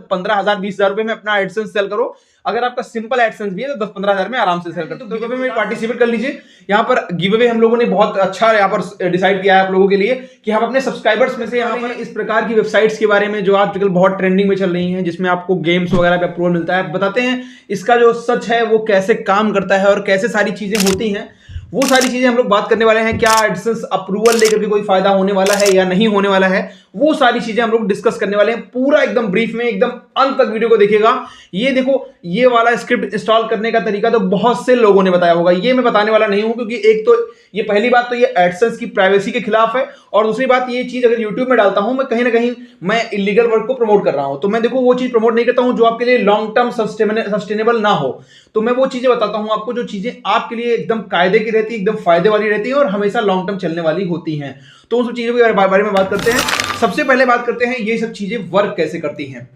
15,000 20,000 रुपए में अपना एडसेंस सेल करो। अगर आपका सिंपल एडसेंस भी है तो 10-15 हजार में आराम से सेल करते हो। तो गिव अवे में पार्टिसिपेट कर लीजिए। यहाँ पर गिव अवे हम लोगों ने बहुत अच्छा यहाँ पर डिसाइड किया है आप लोगों के लिए कि हम अपने सब्सक्राइबर्स में से यहाँ पर इस प्रकार की वेबसाइट्स के बारे में जो आजकल बहुत ट्रेंडिंग में चल रही हैं, जिसमें आपको गेम्स वगैरह पे अप्रूवल मिलता है, बताते हैं इसका जो सच है वो कैसे काम करता है और कैसे सारी चीजें होती हैं। वो सारी चीजें हम लोग बात करने वाले हैं। क्या एडसेंस अप्रूवल लेकर के कोई फायदा होने वाला है या नहीं होने वाला है, वो सारी चीजें हम लोग डिस्कस करने वाले हैं पूरा एकदम ब्रीफ में, एकदम अंत तक वीडियो को देखिएगा। ये देखो, ये वाला स्क्रिप्ट इंस्टॉल करने का तरीका तो बहुत से लोगों ने बताया होगा, ये मैं बताने वाला नहीं हूं, क्योंकि एक तो ये पहली बात तो ये एडसेंस की प्राइवेसी के खिलाफ है, और दूसरी बात ये चीज अगर यूट्यूब में डालता हूं मैं कहीं ना कहीं मैं इलीगल वर्क को प्रमोट कर रहा हूं। तो मैं देखो वो चीज प्रमोट नहीं करता हूं जो आपके लिए लॉन्ग टर्म सस्टेनेबल ना हो। तो मैं वो चीजें बताता हूं आपको जो चीजें आपके लिए एकदम कायदे की रहती है, एकदम फायदे वाली रहती है और हमेशा लॉन्ग टर्म चलने वाली होती हैं। तो उन सब चीजों के बारे में बात करते हैं। सबसे पहले बात करते हैं ये सब चीजें वर्क कैसे करती हैं।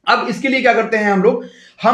अब इसके लिए क्या करते हैं हम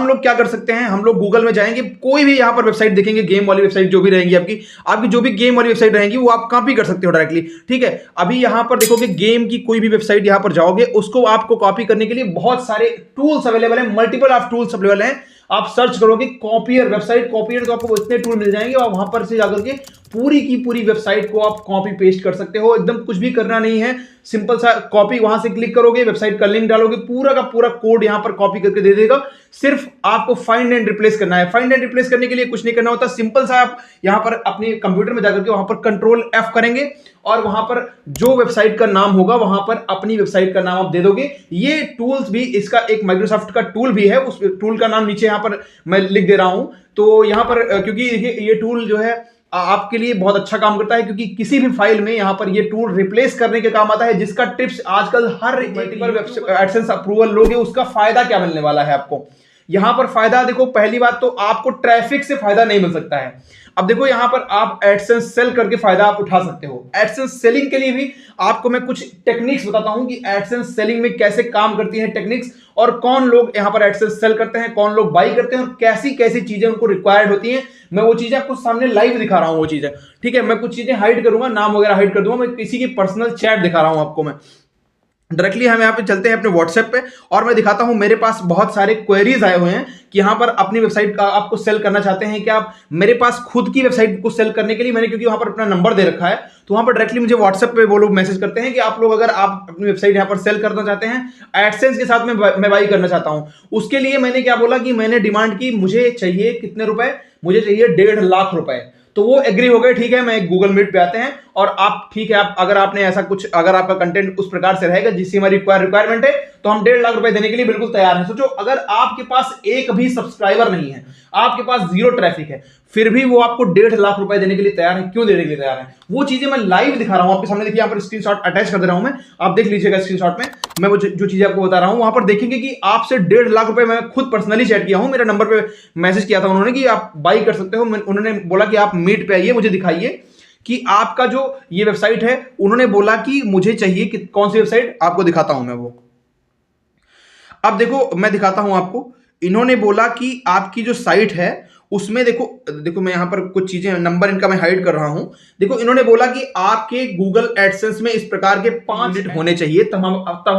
लोग क्या कर सकते हैं, हम लोग गूगल में जाएंगे, कोई भी यहां पर वेबसाइट देखेंगे, गेम वाली वेबसाइट जो भी रहेंगी आपकी जो भी गेम वाली वेबसाइट रहेंगी वो आप कॉपी कर सकते हो डायरेक्टली। ठीक है, अभी यहां पर देखोगे गेम की कोई भी वेबसाइट यहां पर जाओगे, उसको आपको कॉपी करने के लिए बहुत सारे टूल्स अवेलेबल हैं, मल्टीपल ऑफ टूल्स अवेलेबल हैं। आप सर्च करोगे कॉपियर वेबसाइट, कॉपियर, तो आपको इतने टूल मिल जाएंगे और वहां पर से जाकर के पूरी की पूरी वेबसाइट को आप कॉपी पेस्ट कर सकते हो। एकदम कुछ भी करना नहीं है, सिंपल सा कॉपी, वहां से क्लिक करोगे, वेबसाइट का लिंक डालोगे, पूरा का पूरा कोड यहां पर कॉपी करके दे देगा। सिर्फ आपको फाइंड एंड रिप्लेस करना है। फाइंड एंड रिप्लेस करने के लिए कुछ नहीं करना होता, सिंपल सा आप यहां पर अपने कंप्यूटर में जाकर के वहां पर कंट्रोल F करेंगे और वहां पर जो वेबसाइट का नाम होगा वहां पर अपनी वेबसाइट का नाम आप दे दोगे। ये टूल्स भी, इसका एक माइक्रोसॉफ्ट का टूल भी है, उस टूल का नाम नीचे यहां पर मैं लिख दे रहा हूं। तो यहां पर क्योंकि ये टूल जो है आपके लिए बहुत अच्छा काम करता है, क्योंकि किसी भी फाइल में यहां पर ये टूल रिप्लेस करने के काम आता है, जिसका टिप्स आजकल हर मल्टीपल एडसेंस अप्रूवल लोगे उसका फायदा क्या मिलने वाला है आपको। यहां पर फायदा देखो, पहली बात तो आपको ट्रैफिक से फायदा नहीं मिल सकता है। अब देखो यहां पर आप एडसेंस सेल करके फायदा आप उठा सकते हो। एडसेंस सेलिंग के लिए भी आपको मैं कुछ टेक्निक्स बताता हूं कि एडसेंस सेलिंग में कैसे काम करती है टेक्निक्स, और कौन लोग यहां पर एडसेंस सेल करते हैं, कौन लोग बाई करते हैं, और कैसी कैसी चीजें उनको रिक्वायर्ड होती हैं। मैं वो चीजें आपको सामने लाइव दिखा रहा हूं वो चीजें। ठीक है, मैं कुछ चीजें हाइड करूंगा, नाम वगैरह हाइड कर दूंगा, मैं किसी की पर्सनल चैट दिखा रहा हूं आपको। मैं डायरेक्टली हम यहाँ पे चलते हैं अपने व्हाट्सएप पे और मैं दिखाता हूं मेरे पास बहुत सारे क्वेरीज आए हुए हैं कि यहाँ पर अपनी वेबसाइट का आपको सेल करना चाहते हैं कि आप, मेरे पास खुद की वेबसाइट को सेल करने के लिए मैंने, क्योंकि वहां पर अपना नंबर दे रखा है, तो वहां पर डायरेक्टली मुझे व्हाट्सएप पे वो लोग मैसेज करते हैं कि आप लोग अगर आप अपनी वेबसाइट यहाँ पर सेल करना चाहते हैं एडसेंस के साथ में मैं बाई करना चाहता हूं, उसके लिए मैंने क्या बोला कि मैंने डिमांड की, मुझे चाहिए कितने रुपए, मुझे चाहिए 1.5 लाख रुपए। तो वो एग्री हो गए। ठीक है, मैं गूगल मीट पे आते हैं और आप, ठीक है, आप अगर आपने ऐसा कुछ, अगर आपका कंटेंट उस प्रकार से रहेगा जिसकी हमारी रिक्वायरमेंट है, तो हम 1.5 लाख रुपए देने के लिए बिल्कुल तैयार हैं। सोचो अगर आपके पास एक भी सब्सक्राइबर नहीं है, आपके पास 0 ट्रैफिक है, फिर भी वो आपको 1.5 लाख रुपए देने के लिए तैयार है। क्यों देने के लिए तैयार है, वो चीजें मैं लाइव दिखा रहा हूं आपके सामने। देखिए यहाँ पर स्क्रीनशॉट अटैच कर दे रहा हूं मैं, आप देख लीजिएगा स्क्रीनशॉट में। मैं वो जो चीजें आपको बता रहा हूं वहां पर देखेंगे कि आपसे 1.5 लाख रुपए मैं खुद पर्सनली चैट किया हूं, मेरा नंबर पे मैसेज किया था उन्होंने कि आप बाई कर सकते हो। उन्होंने बोला कि आप मीट पे आइए, मुझे दिखाइए कि आपका जो ये वेबसाइट है, उन्होंने बोला कि मुझे चाहिए कि कौन सी वेबसाइट, आपको दिखाता हूं मैं वो। अब देखो मैं दिखाता हूं आपको, इन्होंने बोला कि आपकी जो साइट है उसमें देखो मैं यहां पर कुछ चीजें, नंबर इनका मैं हाइड कर रहा हूं। देखो इन्होंने बोला कि आपके गूगल एडसेंस में इस प्रकार के 5 यूनिट होने चाहिए, तब हम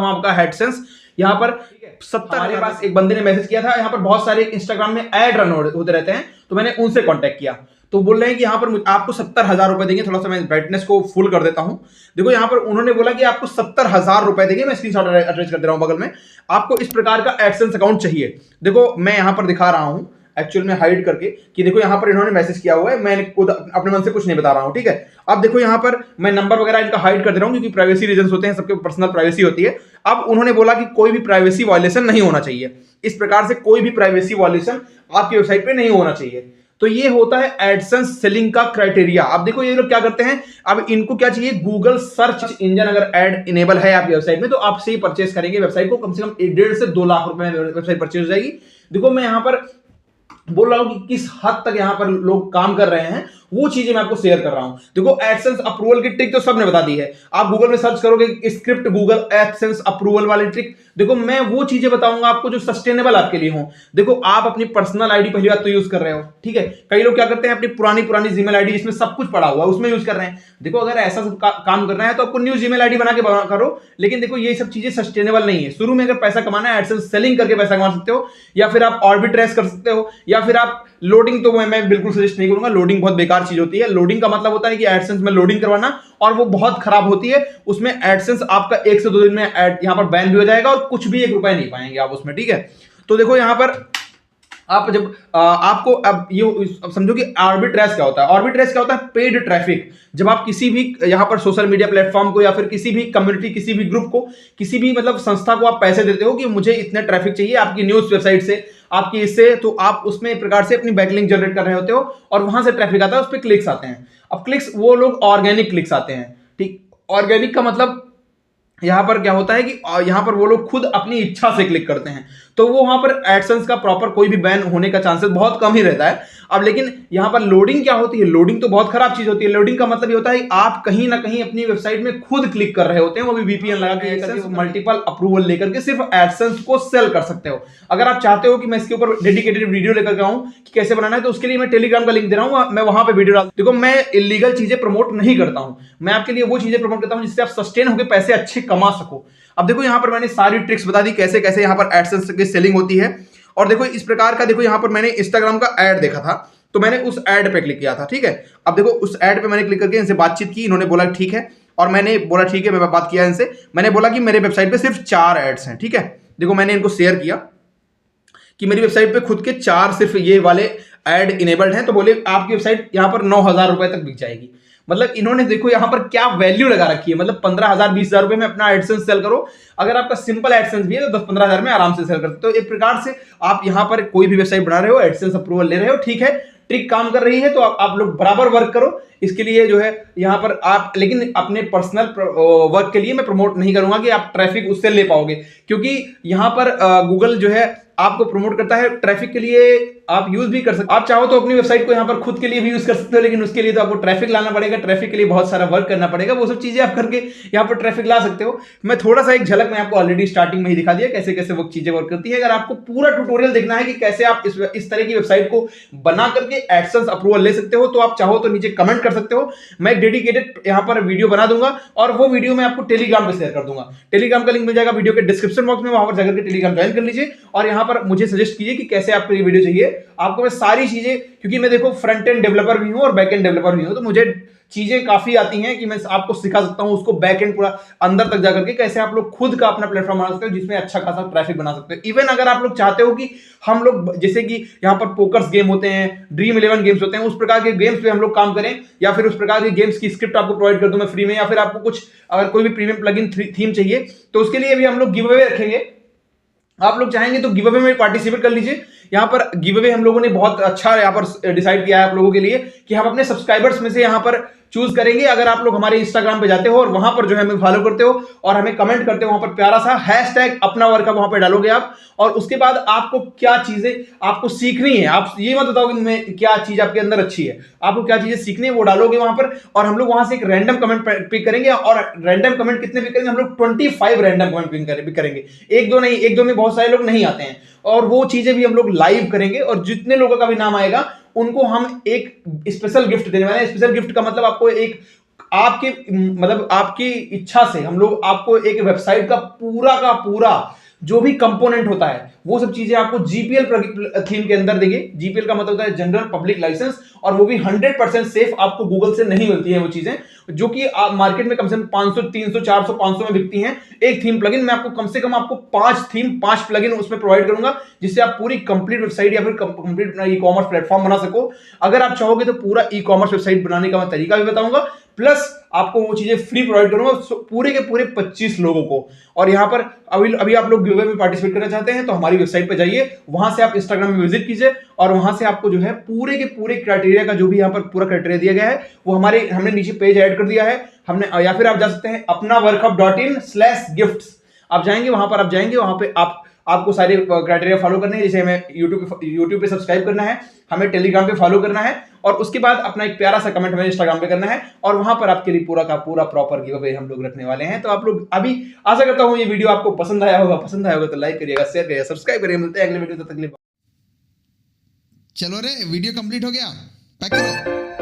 आपका एडसेंस यहां पर 70। हमारे पास एक बंदे ने मैसेज किया था, यहां पर बहुत सारे इंस्टाग्राम में ऐड रन होते रहते हैं, तो मैंने उनसे कांटेक्ट किया, तो बोल रहे हैं कि यहाँ पर आपको 70,000 रुपए देंगे। थोड़ा सा मैं ब्राइटनेस को फुल कर देता हूं। देखो यहाँ पर उन्होंने बोला कि आपको 70,000 रुपए देंगे, मैं स्क्रीनशॉट अटैच कर दे रहा हूं बगल में। आपको इस प्रकार का एडसेंस अकाउंट चाहिए। देखो मैं यहाँ पर दिखा रहा हूं एक्चुअल में हाइड करके कि देखो यहाँ पर इन्होंने मैसेज किया हुआ है, मैं खुद अपने मन से कुछ नहीं बता रहा हूं। ठीक है, अब देखो यहाँ पर मैं नंबर वगैरह इनका हाइड कर दे रहा हूं, क्योंकि प्राइवेसी रीजंस होते हैं, सबके पर्सनल प्राइवेसी होती है। अब उन्होंने बोला कि कोई भी प्राइवेसी वायलेशन नहीं होना चाहिए, इस प्रकार से कोई भी प्राइवेसी वायलेशन आपकी वेबसाइट पे नहीं होना चाहिए। तो ये होता है एडसेंस सेलिंग का क्राइटेरिया। अब देखो ये लोग क्या करते हैं, अब इनको क्या चाहिए, गूगल सर्च इंजन अगर ऐड इनेबल है आपकी वेबसाइट में, तो आपसे ही परचेस करेंगे वेबसाइट को, कम से कम 1.5 से 2 लाख रुपए में वेबसाइट परचेस हो जाएगी। देखो मैं यहाँ पर बोल रहा हूं कि किस हद तक यहां पर लोग काम कर रहे हैं, वो चीजें मैं आपको शेयर कर रहा हूं। देखो एडसेंस अप्रूवल की ट्रिक तो सबने बता दी है, आप गूगल में सर्च करोगे स्क्रिप्ट गूगल एडसेंस अप्रूवल वाली ट्रिक, देखो मैं वो चीजें बताऊंगा आपको जो सस्टेनेबल आपके लिए हो। देखो आप अपनी पर्सनल आईडी पहली बात तो यूज कर रहे हो, ठीक है, कई लोग क्या करते हैं अपनी पुरानी जीमेल आईडी जिसमें सब कुछ पड़ा हुआ है उसमें यूज कर रहे हैं। देखो अगर ऐसा सब काम करना है तो आपको न्यू जीमेल आईडी बना के करो, लेकिन देखो ये सब चीजें सस्टेनेबल नहीं है। शुरू में अगर पैसा कमाना है एडसेंस सेलिंग करके पैसा कमा सकते हो, या फिर आप ऑर्बिट्रेस कर सकते हो, या फिर आप लोडिंग, तो मैं बिल्कुल सजेस्ट नहीं करूंगा, लोडिंग बहुत बेकार चीज होती है। लोडिंग का मतलब होता है कि एडसेंस में लोडिंग करवाना, और वो बहुत खराब होती है। उसमें एडसेंस आपका 1 से 2 दिन में यहां पर बैन भी हो जाएगा और कुछ भी 1 रुपया नहीं पाएंगे आप उसमें, ठीक है। तो देखो यहां पर आप जब आपको अब ये समझो कि आर्बिट्रेज क्या होता है। आर्बिट्रेज क्या होता है? Paid traffic. जब आप किसी भी यहां पर सोशल मीडिया प्लेटफॉर्म को या फिर किसी भी कम्युनिटी, किसी भी ग्रुप को, किसी भी मतलब संस्था को आप पैसे देते हो कि मुझे इतने ट्रैफिक चाहिए आपकी न्यूज वेबसाइट से, आपकी इससे, तो आप उसमें एक प्रकार से अपनी बैकलिंक जनरेट कर रहे होते हो और वहां से ट्रैफिक आता है, उस पर क्लिक्स आते हैं। अब क्लिक्स वो लोग ऑर्गेनिक क्लिक्स आते हैं, ठीक। ऑर्गेनिक का मतलब यहां पर क्या होता है कि यहां पर वो लोग खुद अपनी इच्छा से क्लिक करते हैं, तो वो वहां पर एडसेंस का प्रॉपर कोई भी बैन होने का चांसेस बहुत कम ही रहता है। अब लेकिन यहां पर लोडिंग क्या होती है? लोडिंग तो बहुत खराब चीज होती है। लोडिंग का मतलब ये होता है आप कहीं ना कहीं अपनी वेबसाइट में खुद क्लिक कर रहे होते हैं, वो भी वीपीएन लगा के, मल्टीपल अप्रूवल लेकर के सिर्फ एडसेंस को सेल कर सकते हो। अगर आप चाहते हो कि मैं इसके ऊपर डेडिकेटेड वीडियो लेकर के आऊं कि कैसे बनाना है, तो उसके लिए मैं टेलीग्राम का लिंक दे रहा हूं, मैं वहां पर वीडियो डाल। देखो मैं इलीगल चीजें प्रमोट नहीं करता हूं, मैं आपके लिए वो चीजें प्रमोट करता हूं जिससे आप सस्टेन होकर पैसे अच्छे कमा सको। अब देखो यहां पर मैंने सारी ट्रिक्स बता दी कैसे कैसे यहां पर एडसेंस की सेलिंग होती है। और देखो इस प्रकार का, देखो यहां पर मैंने इंस्टाग्राम का ऐड देखा था, तो मैंने उस ऐड पे क्लिक किया था, ठीक है। अब देखो उस ऐड पे मैंने क्लिक करके इनसे बातचीत की, इन्होंने बोला ठीक है, और मैंने बोला ठीक है, मैं बात किया इनसे, मैंने बोला कि मेरे वेबसाइट पे सिर्फ 4 एड्स हैं, ठीक है। देखो मैंने इनको शेयर किया कि मेरी वेबसाइट पे खुद के 4 सिर्फ ये वाले ऐड इनेबल्ड हैं, तो बोले आपकी वेबसाइट यहां पर 9,000 रुपए तक बिक जाएगी। मतलब इन्होंने देखो यहां पर क्या वैल्यू लगा रखी है, मतलब 15,000 20,000 रुपए में अपना एडसेंस सेल करो। अगर आपका सिंपल एडसेंस भी है तो 10-15,000 में आराम से सेल करते हो। तो एक प्रकार से आप यहां पर कोई भी वेबसाइट बना रहे हो, एडसेंस अप्रूवल ले रहे हो, ठीक है, ट्रिक काम कर रही है, तो आप लोग बराबर वर्क करो। इसके लिए जो है यहां पर आप, लेकिन अपने पर्सनल वर्क के लिए मैं प्रमोट नहीं करूंगा कि आप ट्रैफिक उससे ले पाओगे, क्योंकि यहां पर गूगल जो है आपको प्रमोट करता है ट्रैफिक के लिए, आप यूज भी कर सकते हो। आप चाहो तो अपनी वेबसाइट को यहां पर खुद के लिए भी यूज कर सकते हो, लेकिन उसके लिए तो आपको ट्रैफिक लाना पड़ेगा, ट्रैफिक के लिए बहुत सारा वर्क करना पड़ेगा। वो सब चीजें आप करके यहां पर ट्रैफिक ला सकते हो। मैं थोड़ा सा एक झलक मैं आपको ऑलरेडी स्टार्टिंग में ही दिखा दिया कैसे कैसे वो चीजें वर्क करती है। अगर आपको पूरा ट्यूटोरियल देखना है कि कैसे आप इस तरह की वेबसाइट को बना करके एडसेंस अप्रूवल ले सकते हो, तो आप चाहो तो नीचे कमेंट कर सकते हो, मैं एक डेडिकेटेड यहां पर वीडियो बना दूंगा, और वो वीडियो मैं आपको टेलीग्राम पे शेयर कर दूंगा। टेलीग्राम का लिंक मिल जाएगा वीडियो के डिस्क्रिप्शन बॉक्स में, वहां पर जाकर के टेलीग्राम ज्वाइन कर लीजिए, और यहां पर मुझे सजेस्ट कीजिए कि कैसे आपको ये वीडियो चाहिए। आपको मैं सारी चीजें, क्योंकि मैं देखो फ्रंट एंड डेवलपर भी हूं और बैक एंड डेवलपर भी हूं, तो मुझे चीजें काफी आती हैं कि मैं आपको सिखा सकता हूं उसको बैक एंड पूरा अंदर तक जाकर के कैसे आप लोग खुद का अपना प्लेटफॉर्म बना सकते हो जिसमें अच्छा खासा ट्रैफिक बना सकते हो। इवन अगर आप लोग चाहते हो कि हम लोग, जैसे कि यहाँ पर पोकर्स गेम होते हैं, ड्रीम 11 गेम्स होते हैं, उस प्रकार के गेम्स पे हम लोग काम करें, या फिर उस प्रकार के गेम्स की स्क्रिप्ट आपको प्रोवाइड कर दूं मैं फ्री में, या फिर आपको कुछ अगर कोई भी प्रीमियम प्लगइन थीम चाहिए, तो उसके लिए भी हम लोग गिव अवे रखेंगे। आप लोग चाहेंगे तो गिव अवे में पार्टिसिपेट कर लीजिए। यहाँ पर गिव अवे हम लोगों ने बहुत अच्छा यहाँ पर डिसाइड किया है आप लोगों के लिए कि हम अपने सब्सक्राइबर्स में से यहाँ पर चूज करेंगे। अगर आप लोग हमारे इंस्टाग्राम पे जाते हो और वहां पर जो है हमें फॉलो करते हो और हमें कमेंट करते हो, वहां पर प्यारा सा हैशटैग अपना वर्क वहां पर डालोगे आप, और उसके बाद आपको क्या चीजें आपको सीखनी है, आप ये मत बताओ कि मैं क्या चीज आपके अंदर अच्छी है, आपको क्या चीजें सीखनी है वो डालोगे वहां पर, और हम लोग वहां से एक रैंडम कमेंट पिक करेंगे। और रैंडम कमेंट कितने पिक करेंगे? हम लोग 25 रैंडम कमेंट पिक करेंगे, एक दो नहीं, एक दो में बहुत सारे लोग नहीं आते हैं, और वो चीजें भी हम लोग लाइव करेंगे, और जितने लोगों का भी नाम आएगा उनको हम एक स्पेशल गिफ्ट देने वाले हैं। स्पेशल गिफ्ट का मतलब आपको एक आपकी मतलब आपकी इच्छा से हम लोग आपको एक वेबसाइट का पूरा जो भी कंपोनेंट होता है वो सब चीजें आपको जीपीएल थीम के अंदर देंगे। जीपीएल का मतलब होता है जनरल पब्लिक लाइसेंस, और वो भी 100% सेफ, आपको गूगल से नहीं मिलती है वो चीजें, जो कि आप मार्केट में कम से कम 500 300 400 500 में बिकती हैं एक थीम प्लगइन। मैं आपको कम से कम आपको 5 प्लगइन उसमें प्रोवाइड करूंगा, जिससे आप पूरी कंप्लीट वेबसाइट या फिर कंप्लीट ई कॉमर्स प्लेटफॉर्म बना सको। अगर आप चाहोगे तो पूरा ई कॉमर्स वेबसाइट बनाने का मैं तरीका भी बताऊंगा, प्लस आपको वो चीजें फ्री प्रोवाइड करूंगा पूरे के पूरे 25 लोगों को। और यहां पर अभी आप लोग गिव अवे में पार्टिसिपेट करना चाहते हैं तो हमारी वेबसाइट पर जाइए, वहां से आप इंस्टाग्राम में विजिट कीजिए, और वहां से आपको जो है पूरे के पूरे क्राइटेरिया का जो भी यहां पर पूरा क्राइटेरिया दिया गया है वो हमने नीचे पेज ऐड कर दिया है हमने, या फिर आप जा सकते हैं अपना वर्कहब.in/gifts। आप जाएंगे वहां पर, आप जाएंगे वहां पे आप आपको सारे क्राइटेरिया फॉलो करने हैं। जैसे हमें यूट्यूब पे सब्सक्राइब करना है, हमें टेलीग्राम पे फॉलो करना है, और उसके बाद अपना एक प्यारा सा कमेंट हमें इंस्टाग्राम पे करना है, और वहां पर आपके लिए पूरा का पूरा प्रॉपर गिव अवे हम लोग रखने वाले हैं। तो आप लोग अभी आशा करता हूं ये वीडियो आपको पसंद आया होगा तो लाइक करिएगा, शेयर करिएगा, सब्सक्राइब करिएगा। मिलते हैं अगले वीडियो, तब तक के लिए। चलो रे वीडियो कंप्लीट हो गया, पैक करो।